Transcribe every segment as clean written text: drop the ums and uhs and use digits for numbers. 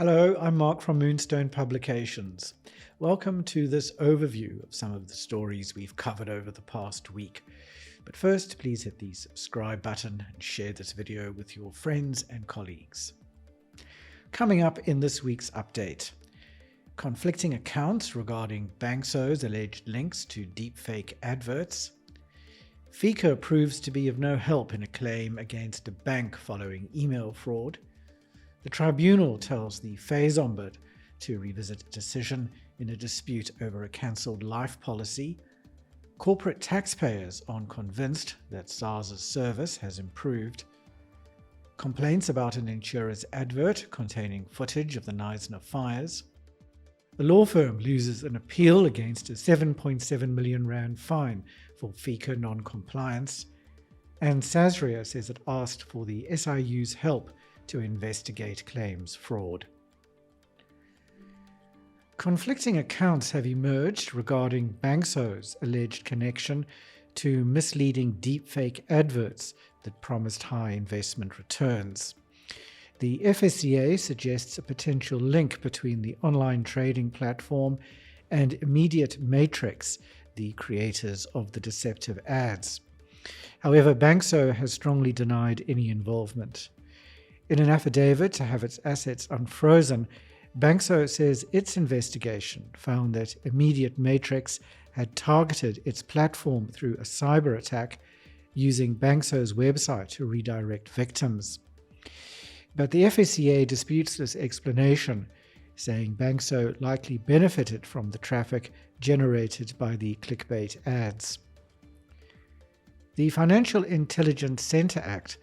Hello, I'm Mark from Moonstone Publications. Welcome to this overview of some of the stories we've covered over the past week. But first, please hit the subscribe button and share this video with your friends and colleagues. Coming up in this week's update, conflicting accounts regarding Banxso's alleged links to deepfake adverts. FICA proves to be of no help in a claim against a bank following email fraud. The tribunal tells the FAIS Ombud to revisit a decision in a dispute over a cancelled life policy. Corporate taxpayers aren't convinced that SARS' service has improved. Complaints about an insurer's advert containing footage of the Knysna fires. A law firm loses an appeal against a R7.7 million fine for FICA non-compliance. And Sasria says it asked for the SIU's help to investigate claims fraud. Conflicting accounts have emerged regarding Banxso's alleged connection to misleading deepfake adverts that promised high investment returns. The FSCA suggests a potential link between the online trading platform and Immediate Matrix, the creators of the deceptive ads. However, Banxso has strongly denied any involvement. In an affidavit to have its assets unfrozen, Banxso says its investigation found that Immediate Matrix had targeted its platform through a cyber attack using Banxso's website to redirect victims. But the FSCA disputes this explanation, saying Banxso likely benefited from the traffic generated by the clickbait ads. The Financial Intelligence Center Act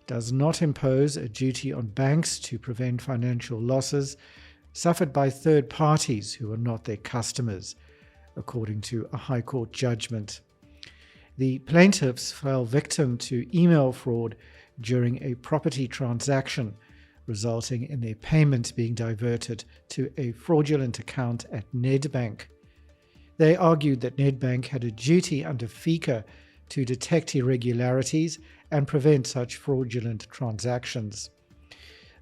does not impose a duty on banks to prevent financial losses suffered by third parties who are not their customers, according to a High Court judgment. The plaintiffs fell victim to email fraud during a property transaction, resulting in their payment being diverted to a fraudulent account at Nedbank. They argued that Nedbank had a duty under FICA to detect irregularities and prevent such fraudulent transactions.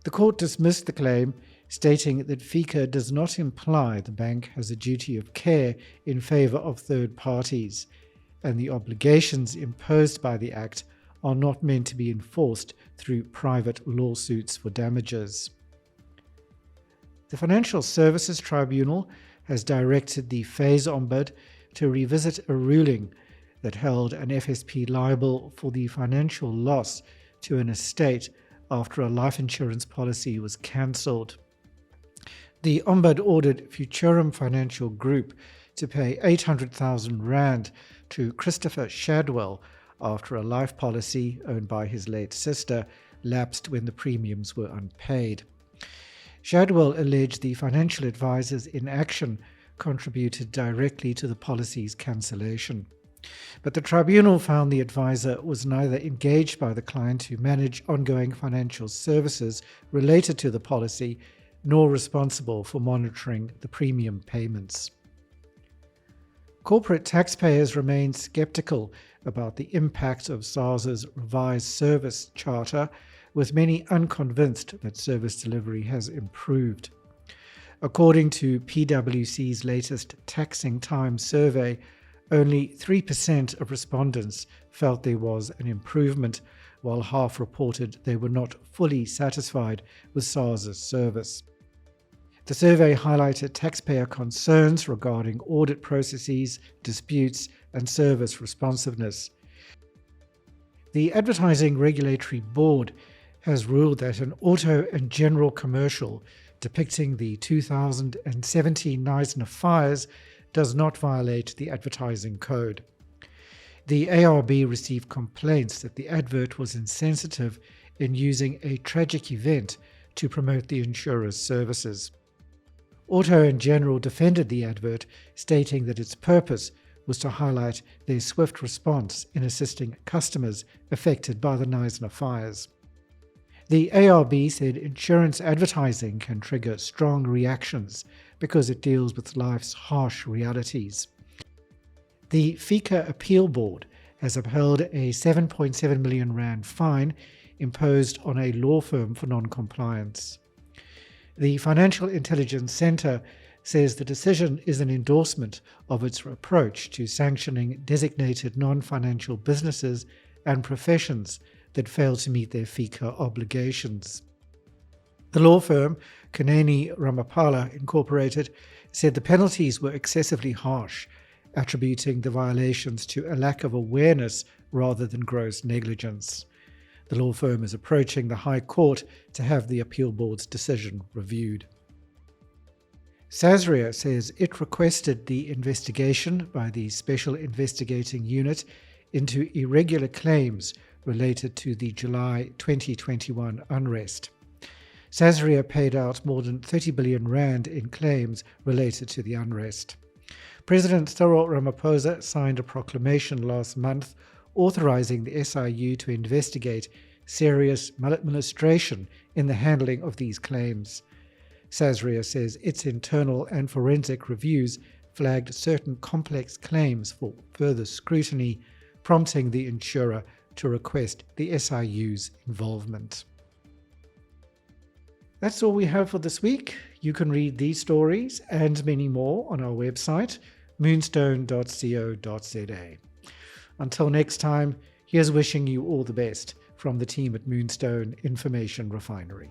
The court dismissed the claim, stating that FICA does not imply the bank has a duty of care in favour of third parties, and the obligations imposed by the Act are not meant to be enforced through private lawsuits for damages. The Financial Services Tribunal has directed the FAIS Ombud to revisit a ruling that held an FSP liable for the financial loss to an estate after a life insurance policy was cancelled. The Ombud ordered Futurum Financial Group to pay R800,000 to Christopher Shadwell after a life policy owned by his late sister lapsed when the premiums were unpaid. Shadwell alleged the financial advisor's inaction contributed directly to the policy's cancellation. But the tribunal found the advisor was neither engaged by the client to manage ongoing financial services related to the policy, nor responsible for monitoring the premium payments. Corporate taxpayers remain sceptical about the impact of SARS's revised service charter, with many unconvinced that service delivery has improved. According to PwC's latest Taxing Time survey, only 3% of respondents felt there was an improvement, while half reported they were not fully satisfied with SARS's service. The survey highlighted taxpayer concerns regarding audit processes, disputes, and service responsiveness. The Advertising Regulatory Board has ruled that an auto and general commercial depicting the 2017 Knysna fires does not violate the advertising code. The ARB received complaints that the advert was insensitive in using a tragic event to promote the insurer's services. Auto and General defended the advert, stating that its purpose was to highlight their swift response in assisting customers affected by the Knysna fires. The ARB said insurance advertising can trigger strong reactions because it deals with life's harsh realities. The FICA Appeal Board has upheld a R7.7 million fine imposed on a law firm for non-compliance. The Financial Intelligence Centre says the decision is an endorsement of its approach to sanctioning designated non-financial businesses and professions that fail to meet their FICA obligations. The law firm Knysna Ramapala Incorporated said the penalties were excessively harsh, attributing the violations to a lack of awareness rather than gross negligence. The law firm is approaching the High Court to have the Appeal Board's decision reviewed. Sasria says it requested the investigation by the Special Investigating Unit into irregular claims related to the July 2021 unrest. Sasria paid out more than 30 billion rand in claims related to the unrest. President Cyril Ramaphosa signed a proclamation last month authorizing the SIU to investigate serious maladministration in the handling of these claims. Sasria says its internal and forensic reviews flagged certain complex claims for further scrutiny, prompting the insurer to request the SIU's involvement. That's all we have for this week. You can read these stories and many more on our website, moonstone.co.za. Until next time, here's wishing you all the best from the team at Moonstone Information Refinery.